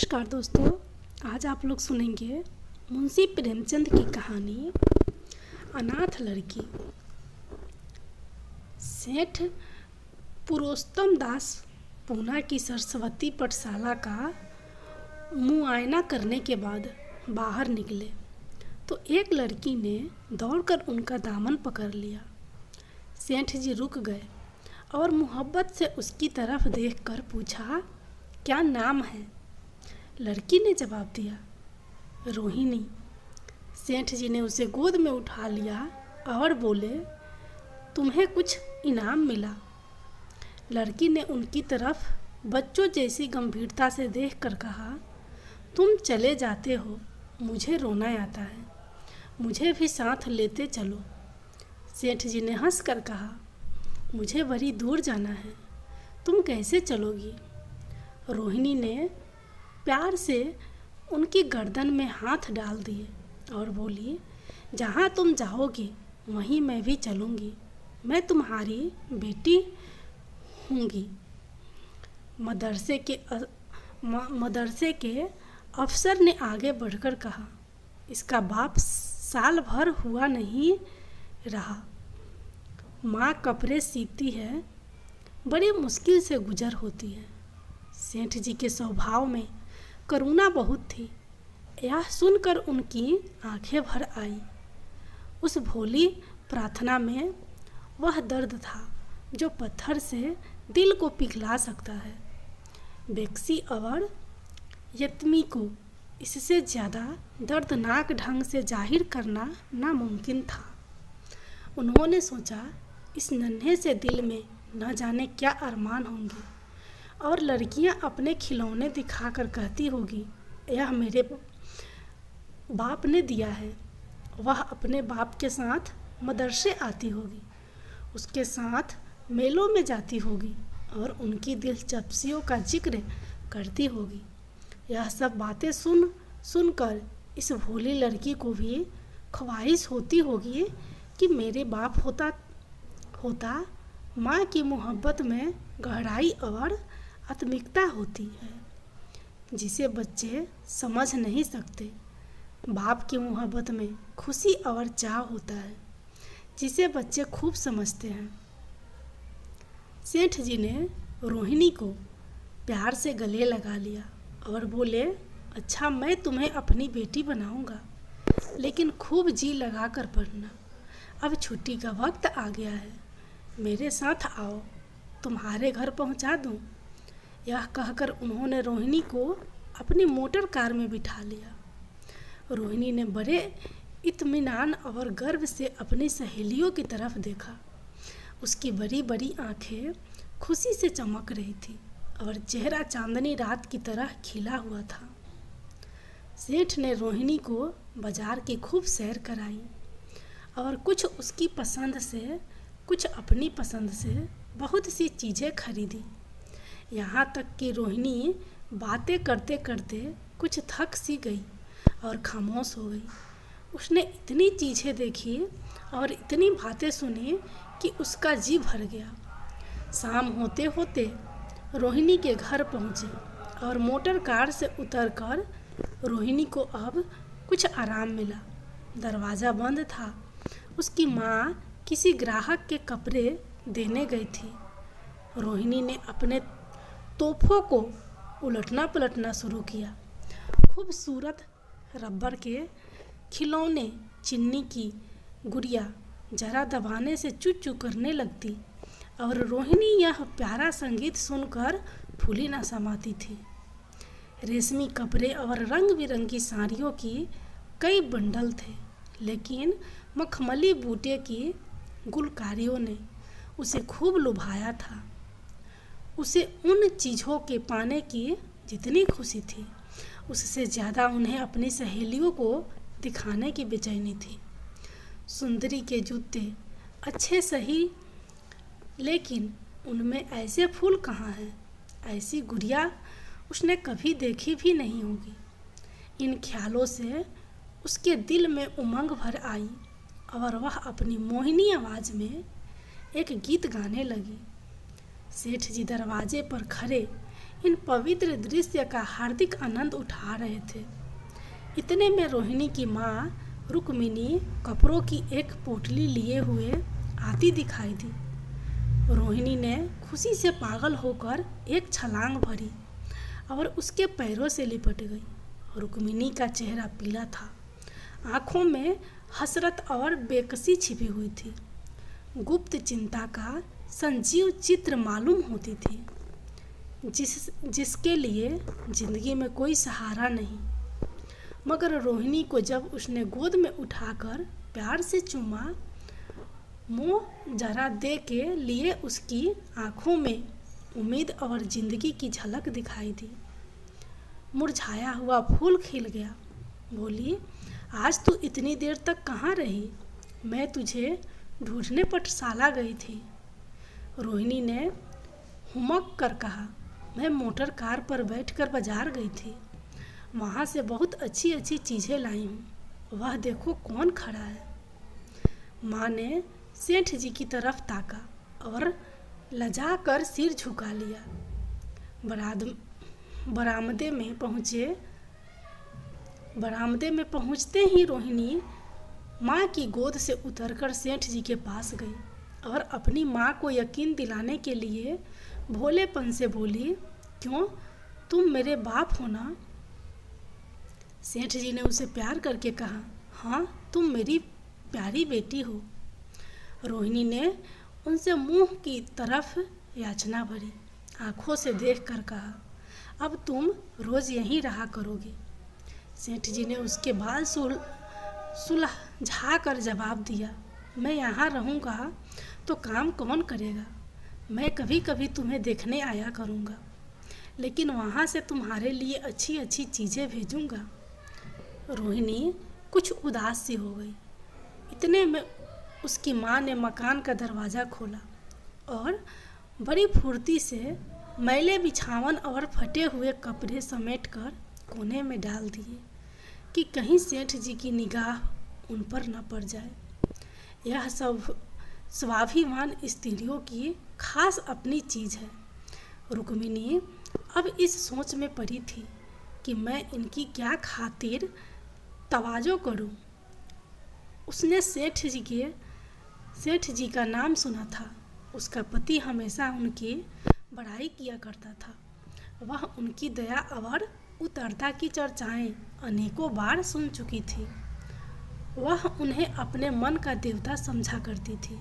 नमस्कार दोस्तों, आज आप लोग सुनेंगे मुंशी प्रेमचंद की कहानी अनाथ लड़की। सेठ पुरुषोत्तम दास पूना की सरस्वती पाठशाला का मुआयना करने के बाद बाहर निकले तो एक लड़की ने दौड़कर उनका दामन पकड़ लिया। सेठ जी रुक गए और मोहब्बत से उसकी तरफ देखकर पूछा, क्या नाम है? लड़की ने जवाब दिया, रोहिणी। सेठ जी ने उसे गोद में उठा लिया और बोले, तुम्हें कुछ इनाम मिला। लड़की ने उनकी तरफ बच्चों जैसी गंभीरता से देखकर कहा, तुम चले जाते हो, मुझे रोना आता है, मुझे भी साथ लेते चलो। सेठ जी ने हंसकर कहा, मुझे बड़ी दूर जाना है, तुम कैसे चलोगी? रोहिणी ने प्यार से उनकी गर्दन में हाथ डाल दिए और बोली, जहाँ तुम जाओगी वहीं मैं भी चलूँगी, मैं तुम्हारी बेटी हूँगी। मदरसे के अफसर ने आगे बढ़कर कहा, इसका बाप साल भर हुआ नहीं रहा, माँ कपड़े सीती है, बड़ी मुश्किल से गुजर होती है। सेठ जी के स्वभाव में करुणा बहुत थी। यह सुनकर उनकी आंखें भर आई। उस भोली प्रार्थना में वह दर्द था जो पत्थर से दिल को पिघला सकता है। बेकसी और यतीमी को इससे ज़्यादा दर्दनाक ढंग से जाहिर करना नामुमकिन था। उन्होंने सोचा, इस नन्हे से दिल में न जाने क्या अरमान होंगे और लड़कियां अपने खिलौने दिखाकर कहती होगी, यह मेरे बाप ने दिया है। वह अपने बाप के साथ मदरसे आती होगी, उसके साथ मेलों में जाती होगी और उनकी दिलचस्पियों का जिक्र करती होगी। यह सब बातें सुनकर इस भोली लड़की को भी ख्वाहिश होती होगी कि मेरे बाप होता। माँ की मोहब्बत में गहराई और आत्मिकता होती है जिसे बच्चे समझ नहीं सकते। बाप की मोहब्बत में खुशी और चाह होता है जिसे बच्चे खूब समझते हैं। सेठ जी ने रोहिणी को प्यार से गले लगा लिया और बोले, अच्छा मैं तुम्हें अपनी बेटी बनाऊंगा, लेकिन खूब जी लगा कर पढ़ना। अब छुट्टी का वक्त आ गया है, मेरे साथ आओ, तुम्हारे घर पहुंचा दूं। यह कहकर उन्होंने रोहिणी को अपनी मोटर कार में बिठा लिया। रोहिणी ने बड़े इत्मीनान और गर्व से अपनी सहेलियों की तरफ देखा। उसकी बड़ी बड़ी आंखें खुशी से चमक रही थी और चेहरा चांदनी रात की तरह खिला हुआ था। सेठ ने रोहिणी को बाजार की खूब सैर कराई और कुछ उसकी पसंद से कुछ अपनी पसंद से बहुत सी चीज़ें खरीदी। यहाँ तक कि रोहिणी बातें करते करते कुछ थक सी गई और खामोश हो गई। उसने इतनी चीज़ें देखी और इतनी बातें सुनी कि उसका जी भर गया। शाम होते होते रोहिणी के घर पहुँचे और मोटर कार से उतरकर रोहिणी को अब कुछ आराम मिला। दरवाज़ा बंद था। उसकी माँ किसी ग्राहक के कपड़े देने गई थी। रोहिणी ने अपने तोहफों को उलटना पलटना शुरू किया। खूबसूरत रबर के खिलौने, चिन्नी की गुड़िया जरा दबाने से चू चू करने लगती और रोहिणी यह प्यारा संगीत सुनकर फूली न समाती थी। रेशमी कपड़े और रंग बिरंगी साड़ियों की कई बंडल थे, लेकिन मखमली बूटे की गुलकारियों ने उसे खूब लुभाया था। उसे उन चीज़ों के पाने की जितनी खुशी थी, उससे ज़्यादा उन्हें अपनी सहेलियों को दिखाने की बेचैनी थी। सुंदरी के जूते अच्छे सही, लेकिन उनमें ऐसे फूल कहाँ हैं? ऐसी गुड़िया उसने कभी देखी भी नहीं होगी। इन ख्यालों से उसके दिल में उमंग भर आई और वह अपनी मोहिनी आवाज़ में एक गीत गाने लगी। सेठ जी दरवाजे पर खड़े इन पवित्र दृश्य का हार्दिक आनंद उठा रहे थे। इतने में रोहिणी की माँ रुक्मिणी कपड़ों की एक पोटली लिए हुए आती दिखाई दी। रोहिणी ने खुशी से पागल होकर एक छलांग भरी और उसके पैरों से लिपट गई। रुक्मिणी का चेहरा पीला था, आंखों में हसरत और बेकसी छिपी हुई थी। गुप्त चिंता का संजीव चित्र मालूम होती थी, जिसके लिए जिंदगी में कोई सहारा नहीं। मगर रोहिणी को जब उसने गोद में उठाकर प्यार से चूमा, मुंह जरा दे के लिए उसकी आंखों में उम्मीद और जिंदगी की झलक दिखाई दी। मुरझाया हुआ फूल खिल गया। बोली, आज तू इतनी देर तक कहाँ रही? मैं तुझे ढूंढने पाठशाला गई थी। रोहिणी ने हुमक कर कहा, मैं मोटर कार पर बैठकर बाजार गई थी। वहाँ से बहुत अच्छी अच्छी चीज़ें लाई हूँ। वह देखो कौन खड़ा है। माँ ने सेठ जी की तरफ ताका और लजा कर सिर झुका लिया। बरामदे में पहुँचते ही रोहिणी माँ की गोद से उतरकर सेठ जी के पास गई और अपनी माँ को यकीन दिलाने के लिए भोलेपन से बोली, क्यों, तुम मेरे बाप हो ना? सेठ जी ने उसे प्यार करके कहा, हाँ, तुम मेरी प्यारी बेटी हो। रोहिणी ने उनसे मुंह की तरफ याचना भरी आंखों से देखकर कहा, अब तुम रोज यहीं रहा करोगे। सेठ जी ने उसके बाल सुलझा कर जवाब दिया, मैं यहाँ रहूँगा तो काम कौन करेगा? मैं कभी कभी तुम्हें देखने आया करूँगा, लेकिन वहाँ से तुम्हारे लिए अच्छी अच्छी चीज़ें भेजूँगा। रोहिणी कुछ उदास सी हो गई। इतने में उसकी माँ ने मकान का दरवाज़ा खोला और बड़ी फुर्ती से मैले बिछावन और फटे हुए कपड़े समेटकर कोने में डाल दिए कि कहीं सेठ जी की निगाह उन पर न पड़ जाए। यह सब स्वाभिमान स्त्रियों की खास अपनी चीज़ है। रुक्मिणी अब इस सोच में पड़ी थी कि मैं इनकी क्या खातिर तवाज़ो करूं। उसने सेठ जी का नाम सुना था। उसका पति हमेशा उनकी बड़ाई किया करता था। वह उनकी दया और उदारता की चर्चाएं अनेकों बार सुन चुकी थी। वह उन्हें अपने मन का देवता समझा करती थी।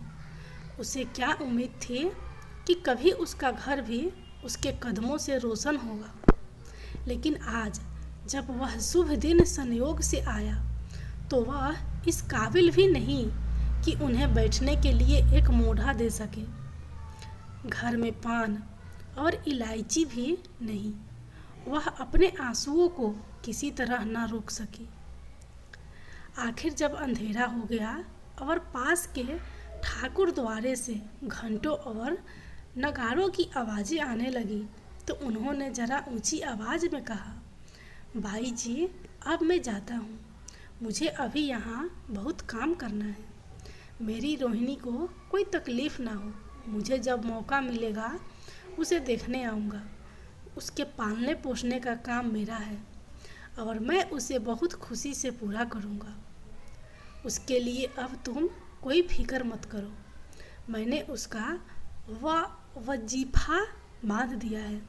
उसे क्या उम्मीद थी कि कभी उसका घर भी उसके कदमों से रोशन होगा। लेकिन आज जब वह शुभ दिन संयोग से आया तो वह इस काबिल भी नहीं कि उन्हें बैठने के लिए एक मोढ़ा दे सके। घर में पान और इलायची भी नहीं। वह अपने आंसुओं को किसी तरह न रोक सकी। आखिर जब अंधेरा हो गया और पास के ठाकुर द्वारे से घंटों और नगाड़ों की आवाज़ें आने लगी तो उन्होंने जरा ऊंची आवाज़ में कहा, भाई जी, अब मैं जाता हूँ। मुझे अभी यहाँ बहुत काम करना है। मेरी रोहिणी को कोई तकलीफ़ ना हो। मुझे जब मौका मिलेगा उसे देखने आऊँगा। उसके पालने पोसने का काम मेरा है और मैं उसे बहुत खुशी से पूरा करूँगा। उसके लिए अब तुम कोई फिक्र मत करो। मैंने उसका वजीफा बांध दिया है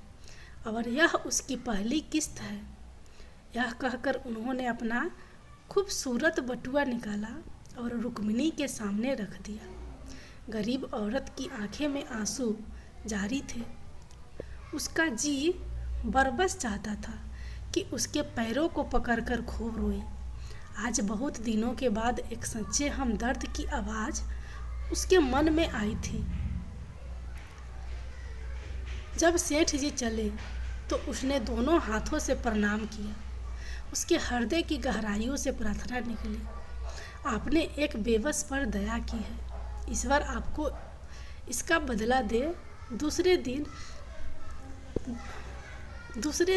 और यह उसकी पहली किस्त है। यह कहकर उन्होंने अपना खूबसूरत बटुआ निकाला और रुक्मिणी के सामने रख दिया। गरीब औरत की आंखें में आंसू जारी थे। उसका जी बरबस चाहता था कि उसके पैरों को पकड़कर खूब रोए। आज बहुत दिनों के बाद एक सच्चे हमदर्द की आवाज़ उसके मन में आई थी। जब सेठ जी चले तो उसने दोनों हाथों से प्रणाम किया। उसके हृदय की गहराइयों से प्रार्थना निकली, आपने एक बेबस पर दया की है। ईश्वर आपको इसका बदला दे। दूसरे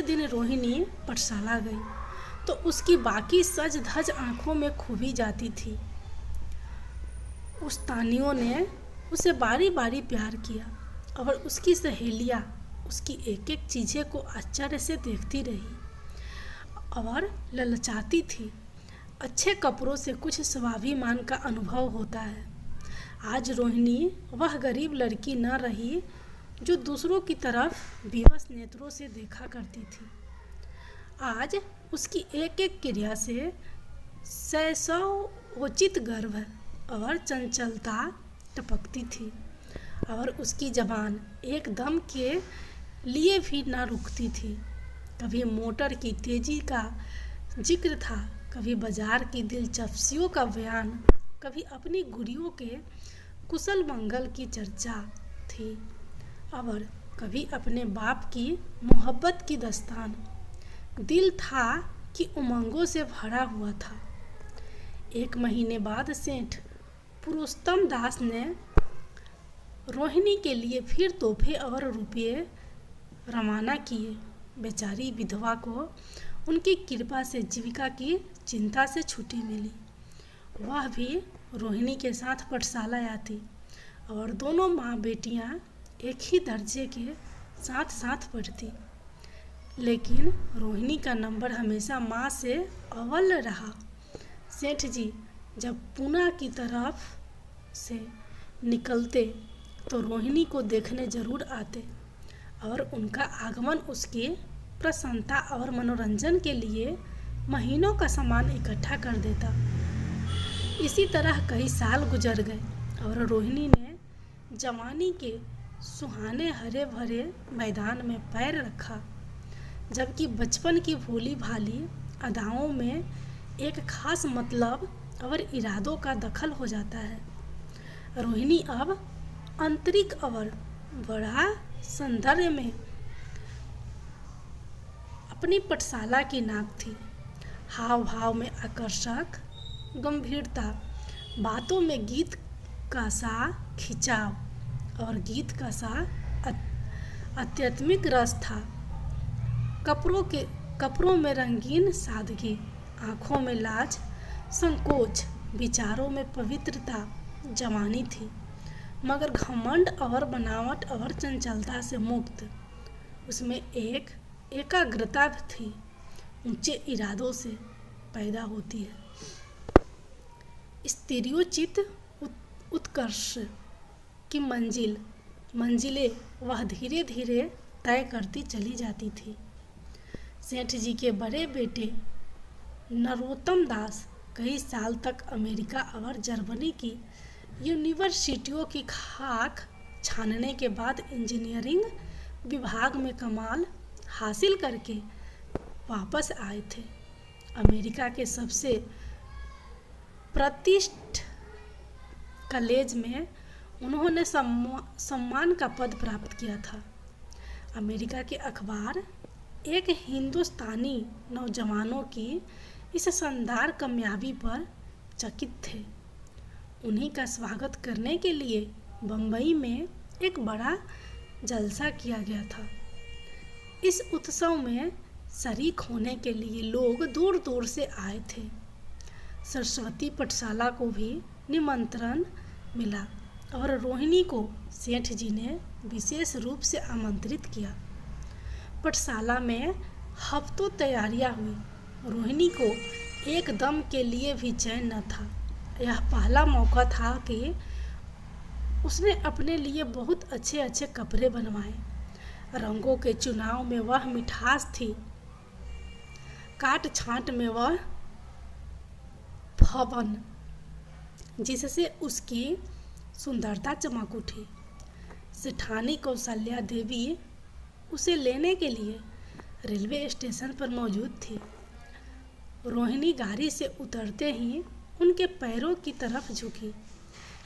दिन रोहिणी पाठशाला गई तो उसकी बाकी सज धज आंखों में खूबी जाती थी। उस्तानियों ने उसे बारी बारी प्यार किया और उसकी सहेलियाँ उसकी एक एक चीज़ें को आश्चर्य से देखती रही और ललचाती थी। अच्छे कपड़ों से कुछ स्वाभिमान का अनुभव होता है। आज रोहिणी वह गरीब लड़की न रही जो दूसरों की तरफ विवश नेत्रों से देखा करती थी। आज उसकी एक एक क्रिया से सैसोचित गर्व और चंचलता टपकती थी और उसकी जबान एक दम के लिए भी न रुकती थी। कभी मोटर की तेजी का जिक्र था, कभी बाजार की दिलचस्पियों का बयान, कभी अपनी गुड़ियों के कुशल मंगल की चर्चा थी और कभी अपने बाप की मोहब्बत की दास्तान। दिल था कि उमंगों से भरा हुआ था। एक महीने बाद सेठ पुरुषोत्तम दास ने रोहिणी के लिए फिर तोहफे और रुपये रवाना किए। बेचारी विधवा को उनकी कृपा से जीविका की चिंता से छुट्टी मिली। वह भी रोहिणी के साथ पाठशाला आती और दोनों माँ बेटियाँ एक ही दर्जे के साथ साथ पढ़ती। लेकिन रोहिणी का नंबर हमेशा माँ से अव्वल रहा। सेठ जी जब पूना की तरफ से निकलते तो रोहिणी को देखने जरूर आते और उनका आगमन उसकी प्रसन्नता और मनोरंजन के लिए महीनों का सामान इकट्ठा कर देता। इसी तरह कई साल गुजर गए और रोहिणी ने जवानी के सुहाने हरे भरे मैदान में पैर रखा, जबकि बचपन की भोली भाली अदाओं में एक खास मतलब और इरादों का दखल हो जाता है। रोहिणी अब आंतरिक और बड़ा सौंदर्य में अपनी पाठशाला की नाक थी। हाव भाव में आकर्षक गंभीरता, बातों में गीत का सा खिंचाव और गीत का सा आध्यात्मिक रस था। कपड़ों में रंगीन सादगी, आँखों में लाज संकोच, विचारों में पवित्रता जवानी थी, मगर घमंड और बनावट और चंचलता से मुक्त। उसमें एक एकाग्रता थी, ऊंचे इरादों से पैदा होती है। स्थिरोचित उत्कर्ष की मंजिलें वह धीरे धीरे तय करती चली जाती थी। सेठ जी के बड़े बेटे नरोत्तम दास कई साल तक अमेरिका और जर्मनी की यूनिवर्सिटियों की खाक छानने के बाद इंजीनियरिंग विभाग में कमाल हासिल करके वापस आए थे। अमेरिका के सबसे प्रतिष्ठित कॉलेज में उन्होंने सम्मान का पद प्राप्त किया था। अमेरिका के अखबार एक हिंदुस्तानी नौजवानों की इस शानदार कामयाबी पर चकित थे। उन्हीं का स्वागत करने के लिए बम्बई में एक बड़ा जलसा किया गया था। इस उत्सव में शरीक होने के लिए लोग दूर दूर से आए थे। सरस्वती पाठशाला को भी निमंत्रण मिला और रोहिणी को सेठ जी ने विशेष रूप से आमंत्रित किया। पाठशाला में हफ्तों तैयारियां हुई। रोहिणी को एक दम के लिए भी चैन न था। यह पहला मौका था कि उसने अपने लिए बहुत अच्छे अच्छे कपड़े बनवाए। रंगों के चुनाव में वह मिठास थी, काट छांट में वह फवन, जिससे उसकी सुंदरता चमक उठी। सेठानी कौशल्या देवी उसे लेने के लिए रेलवे स्टेशन पर मौजूद थी। रोहिणी गाड़ी से उतरते ही उनके पैरों की तरफ झुकी,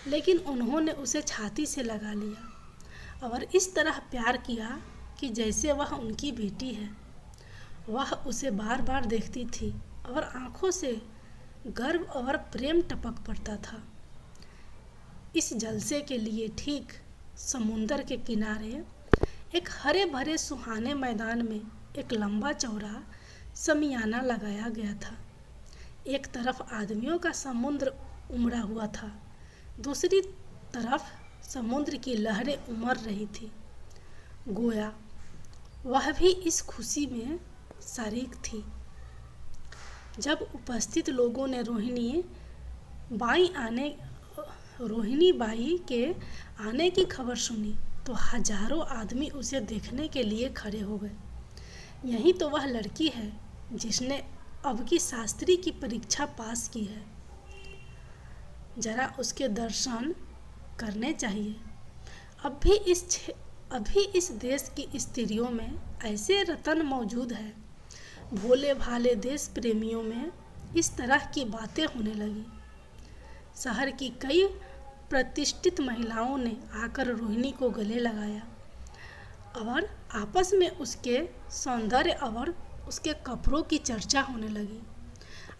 लेकिन उन्होंने उसे छाती से लगा लिया और इस तरह प्यार किया कि जैसे वह उनकी बेटी है। वह उसे बार बार देखती थी और आंखों से गर्व और प्रेम टपक पड़ता था। इस जलसे के लिए ठीक समुंदर के किनारे एक हरे भरे सुहाने मैदान में एक लंबा चौड़ा शमियाना लगाया गया था। एक तरफ आदमियों का समुद्र उमड़ा हुआ था, दूसरी तरफ समुद्र की लहरें उमड़ रही थी। गोया वह भी इस खुशी में शरीक थी। जब उपस्थित लोगों ने रोहिणी बाई के आने की खबर सुनी तो हजारों आदमी उसे देखने के लिए खड़े हो गए। यही तो वह लड़की है जिसने अब की शास्त्री की परीक्षा पास की है, जरा उसके दर्शन करने चाहिए। अभी इस देश की स्त्रियों में ऐसे रत्न मौजूद है। भोले भाले देश प्रेमियों में इस तरह की बातें होने लगी। शहर की कई प्रतिष्ठित महिलाओं ने आकर रोहिणी को गले लगाया और आपस में उसके सौंदर्य और उसके कपड़ों की चर्चा होने लगी।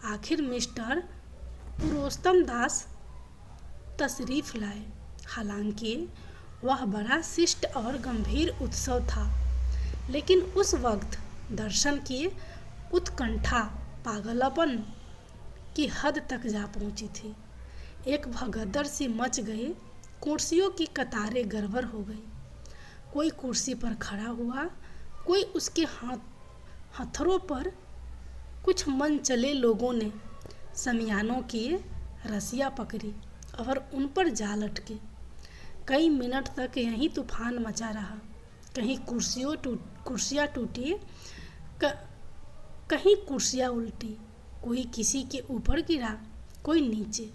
आखिर मिस्टर पुरुषोत्तम दास तशरीफ लाए। हालांकि वह बड़ा शिष्ट और गंभीर उत्सव था, लेकिन उस वक्त दर्शन की उत्कंठा पागलपन की हद तक जा पहुंची थी। एक भगदड़ सी मच गई। कुर्सियों की कतारें गड़बड़ हो गई। कोई कुर्सी पर खड़ा हुआ, कोई उसके हथरों पर। कुछ मन चले लोगों ने शमियानों की रस्सियाँ पकड़ी और उन पर जा लटके। कई मिनट तक यही तूफान मचा रहा। कहीं कुर्सियाँ टूटी, कहीं कुर्सियाँ उल्टी, कोई किसी के ऊपर गिरा, कोई नीचे।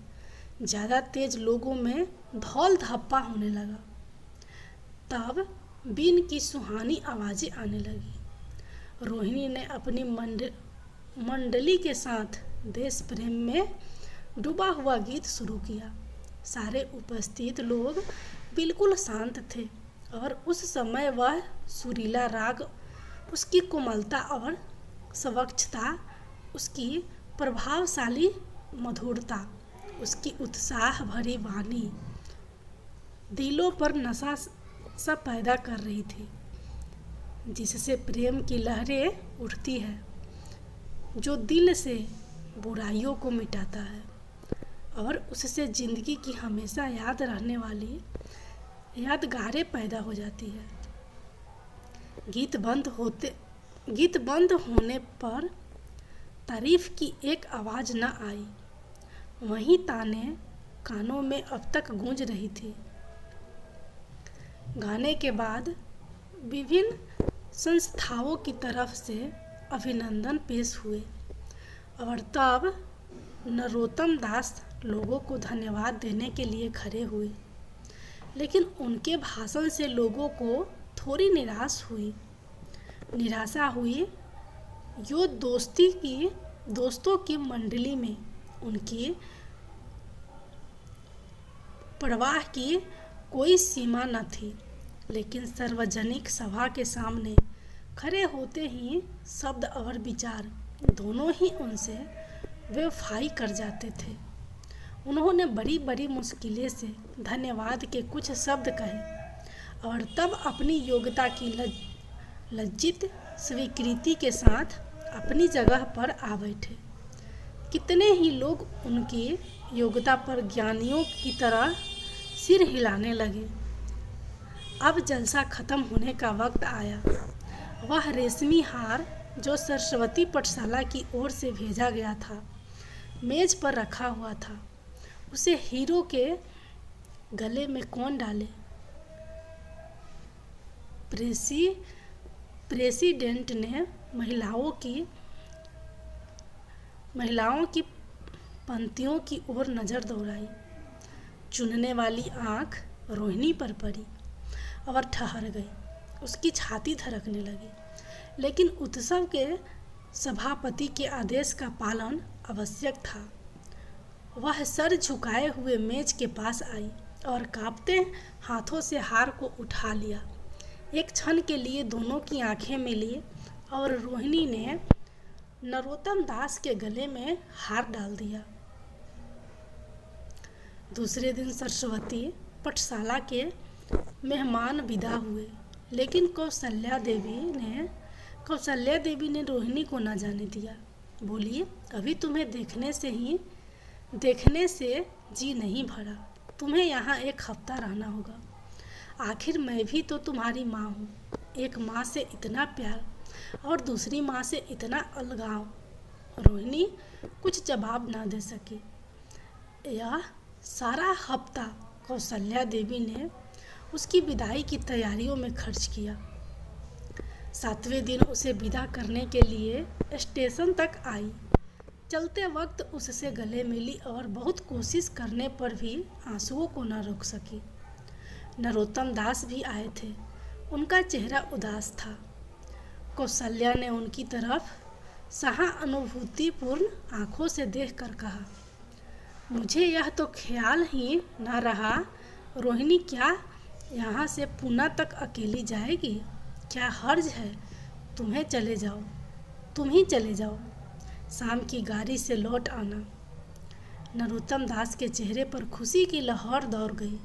ज़्यादा तेज लोगों में धौल धप्पा होने लगा। तब बीन की सुहानी आवाज़ें आने लगी। रोहिणी ने अपनी मंडली के साथ देश प्रेम में डूबा हुआ गीत शुरू किया। सारे उपस्थित लोग बिल्कुल शांत थे और उस समय वह सुरीला राग, उसकी कोमलता और स्वच्छता, उसकी प्रभावशाली मधुरता, उसकी उत्साह भरी वाणी दिलों पर नशा सा पैदा कर रही थी, जिससे प्रेम की लहरें उठती है, जो दिल से बुराइयों को मिटाता है और उससे जिंदगी की हमेशा याद रहने वाली यादगारें पैदा हो जाती है। गीत बंद होने पर तारीफ की एक आवाज़ न आई। वही ताने कानों में अब तक गूंज रही थी। गाने के बाद विभिन्न संस्थाओं की तरफ से अभिनंदन पेश हुए और तब नरोत्तम दास लोगों को धन्यवाद देने के लिए खड़े हुए। लेकिन उनके भाषण से लोगों को थोड़ी निराशा हुई। यो दोस्तों की मंडली में उनकी परवाह की कोई सीमा न थी, लेकिन सार्वजनिक सभा के सामने खड़े होते ही शब्द और विचार दोनों ही उनसे बेवफाई कर जाते थे। उन्होंने बड़ी बड़ी मुश्किलें से धन्यवाद के कुछ शब्द कहे और तब अपनी योग्यता की लज्जित स्वीकृति के साथ अपनी जगह पर आ बैठे। कितने ही लोग उनकी योग्यता पर ज्ञानियों की तरह सिर हिलाने लगे। अब जलसा खत्म होने का वक्त आया। वह रेशमी हार जो सरस्वती पाठशाला की ओर से भेजा गया था, मेज पर रखा हुआ था। उसे हीरो के गले में कौन डाले? प्रेसिडेंट ने महिलाओं की पंक्तियों की ओर नज़र दौड़ाई। चुनने वाली आंख रोहिणी पर पड़ी और ठहर गई। उसकी छाती धड़कने लगी। लेकिन उत्सव के सभापति के आदेश का पालन आवश्यक था। वह सर झुकाए हुए मेज के पास आई और कांपते हाथों से हार को उठा लिया। एक क्षण के लिए दोनों की आंखें मिली और रोहिणी ने नरोत्तम दास के गले में हार डाल दिया। दूसरे दिन सरस्वती पाठशाला के मेहमान विदा हुए, लेकिन कौशल्या देवी ने रोहिणी को न जाने दिया। बोली, अभी तुम्हें देखने से जी नहीं भरा। तुम्हें यहाँ एक हफ्ता रहना होगा। आखिर मैं भी तो तुम्हारी माँ हूँ। एक माँ से इतना प्यार और दूसरी माँ से इतना अलगाव। रोहिणी कुछ जवाब ना दे सकी। यह सारा हफ्ता कौशल्या देवी ने उसकी विदाई की तैयारियों में खर्च किया। 7वें दिन उसे विदा करने के लिए स्टेशन तक आई। चलते वक्त उससे गले मिली और बहुत कोशिश करने पर भी आंसुओं को न रोक सकी। नरोत्तम दास भी आए थे। उनका चेहरा उदास था। कौशल्या ने उनकी तरफ सहानुभूतिपूर्ण आंखों से देखकर कहा, मुझे यह तो ख्याल ही न रहा रोहिणी क्या यहाँ से पुणे तक अकेली जाएगी? क्या हर्ज है? तुम ही चले जाओ। शाम की गाड़ी से लौट आना। नरोत्तम दास के चेहरे पर खुशी की लहर दौड़ गई,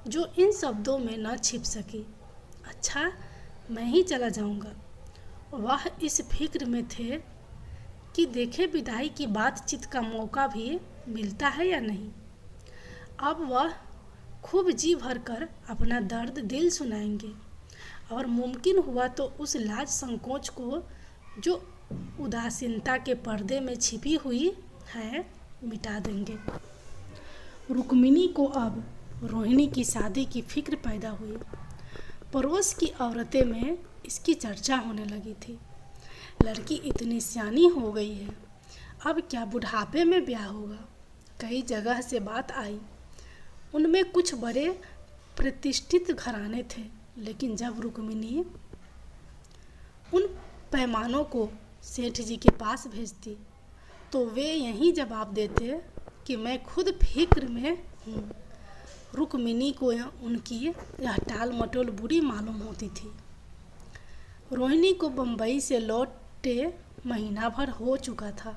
जो इन शब्दों में न छिप सकी। अच्छा, मैं ही चला जाऊंगा। वह इस फिक्र में थे कि देखे विदाई की बातचीत का मौका भी मिलता है या नहीं। अब वह खूब जी भर कर अपना दर्द दिल सुनाएंगे और मुमकिन हुआ तो उस लाज संकोच को जो उदासीनता के पर्दे में छिपी हुई है मिटा देंगे। रुक्मिणी को अब रोहिणी की शादी की फिक्र पैदा हुई। पड़ोस की औरतें में इसकी चर्चा होने लगी थी। लड़की इतनी सियानी हो गई है, अब क्या बुढ़ापे में ब्याह होगा? कई जगह से बात आई। उनमें कुछ बड़े प्रतिष्ठित घराने थे, लेकिन जब रुक्मिणी उन पैमानों को सेठ जी के पास भेजती तो वे यही जवाब देते कि मैं खुद फिक्र में हूँ। रुक्मिणी को उनकी यह टाल मटोल बुरी मालूम होती थी। रोहिणी को बम्बई से लौटे महीना भर हो चुका था।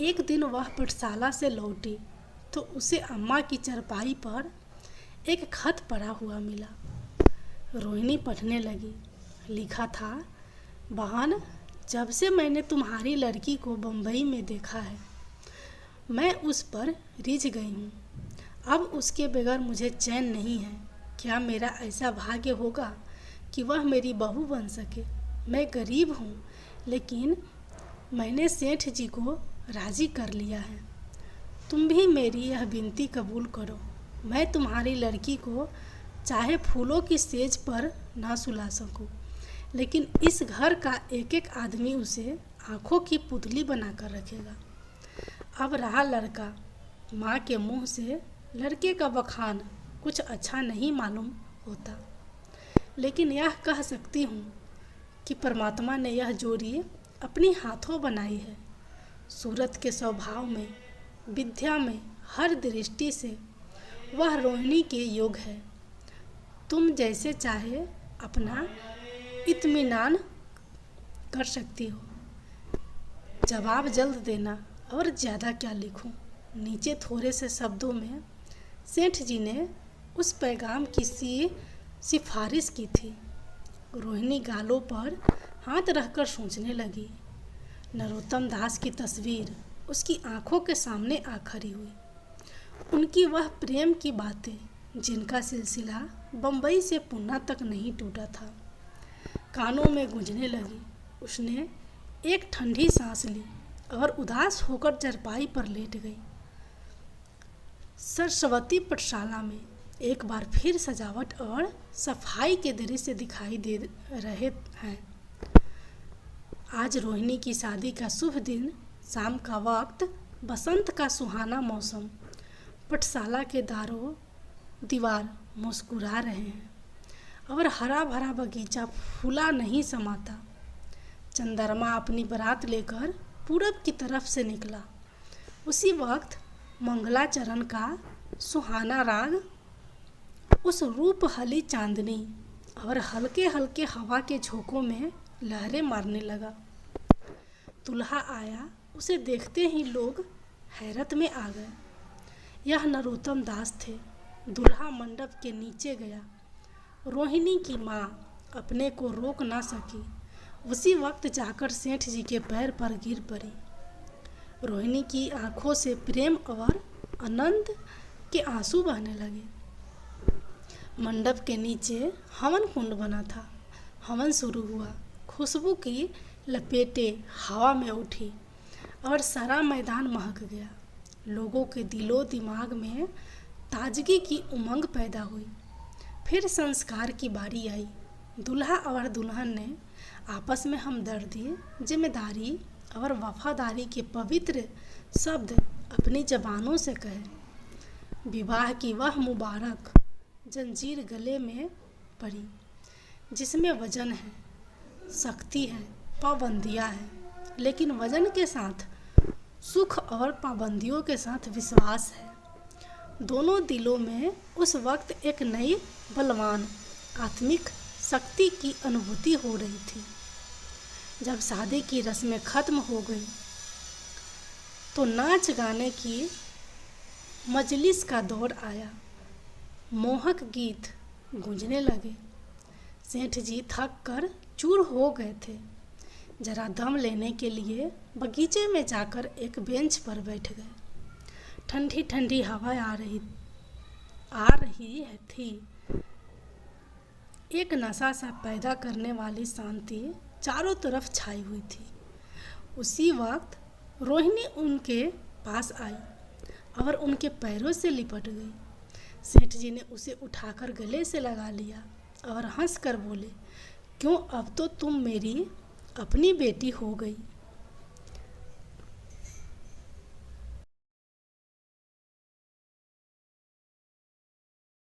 एक दिन वह पाठशाला से लौटी तो उसे अम्मा की चारपाई पर एक खत पड़ा हुआ मिला। रोहिणी पढ़ने लगी। लिखा था, बहन, जब से मैंने तुम्हारी लड़की को बम्बई में देखा है, मैं उस पर रिझ गई हूँ। अब उसके बगैर मुझे चैन नहीं है। क्या मेरा ऐसा भाग्य होगा कि वह मेरी बहू बन सके? मैं गरीब हूँ, लेकिन मैंने सेठ जी को राजी कर लिया है। तुम भी मेरी यह विनती कबूल करो। मैं तुम्हारी लड़की को चाहे फूलों की सेज पर ना सुला सकूं, लेकिन इस घर का एक एक आदमी उसे आँखों की पुतली बनाकर रखेगा। अब रहा लड़का, माँ के मुंह से लड़के का बखान कुछ अच्छा नहीं मालूम होता, लेकिन यह कह सकती हूँ कि परमात्मा ने यह जोड़ी अपनी हाथों बनाई है। सूरत के स्वभाव में, विद्या में, हर दृष्टि से वह रोहिणी के योग है। तुम जैसे चाहे अपना इत्मीनान कर सकती हो। जवाब जल्द देना, और ज़्यादा क्या लिखूं? नीचे थोड़े से शब्दों में सेठ जी ने उस पैगाम की सिफारिश की थी। रोहिणी गालों पर हाथ रखकर सोचने लगी। नरोत्तम दास की तस्वीर उसकी आंखों के सामने आ खड़ी हुई। उनकी वह प्रेम की बातें, जिनका सिलसिला बम्बई से पुणे तक नहीं टूटा था, कानों में गूंजने लगी। उसने एक ठंडी सांस ली और उदास होकर चारपाई पर लेट गई। सरस्वती पाठशाला में एक बार फिर सजावट और सफाई के दृश्य दिखाई दे रहे हैं। आज रोहिणी की शादी का शुभ दिन, शाम का वक्त, बसंत का सुहाना मौसम। पाठशाला के दारों दीवार मुस्कुरा रहे हैं और हरा भरा बगीचा फूला नहीं समाता। चंद्रमा अपनी बारात लेकर पूरब की तरफ से निकला। उसी वक्त मंगलाचरण का सुहाना राग उस रूपहली चांदनी और हल्के हल्के हवा के झोंकों में लहरें मारने लगा। दुल्हा आया, उसे देखते ही लोग हैरत में आ गए। यह नरोत्तम दास थे। दुल्हा मंडप के नीचे गया। रोहिणी की माँ अपने को रोक ना सकी। उसी वक्त जाकर सेठ जी के पैर पर गिर पड़ी। रोहिणी की आंखों से प्रेम और आनंद के आंसू बहने लगे। मंडप के नीचे हवन कुंड बना था। हवन शुरू हुआ। खुशबू की लपेटें हवा में उठी और सारा मैदान महक गया। लोगों के दिलो दिमाग में ताजगी की उमंग पैदा हुई। फिर संस्कार की बारी आई। दूल्हा और दुल्हन ने आपस में हमदर्दी, जिम्मेदारी और वफादारी के पवित्र शब्द अपनी जबानों से कहे। विवाह की वह मुबारक जंजीर गले में पड़ी जिसमें वजन है, शक्ति है, पाबंदियाँ हैं, लेकिन वजन के साथ सुख और पाबंदियों के साथ विश्वास है। दोनों दिलों में उस वक्त एक नई बलवान आत्मिक शक्ति की अनुभूति हो रही थी। जब शादी की रस्में खत्म हो गई तो नाच गाने की मजलिस का दौर आया। मोहक गीत गूंजने लगे। सेठ जी थक कर चूर हो गए थे। जरा दम लेने के लिए बगीचे में जाकर एक बेंच पर बैठ गए। ठंडी ठंडी हवा आ रही थी। एक नशा सा पैदा करने वाली शांति चारों तरफ छाई हुई थी। उसी वक्त रोहिणी उनके पास आई और उनके पैरों से लिपट गई। सेठ जी ने उसे उठाकर गले से लगा लिया और हंसकर बोले, क्यों, अब तो तुम मेरी अपनी बेटी हो गई।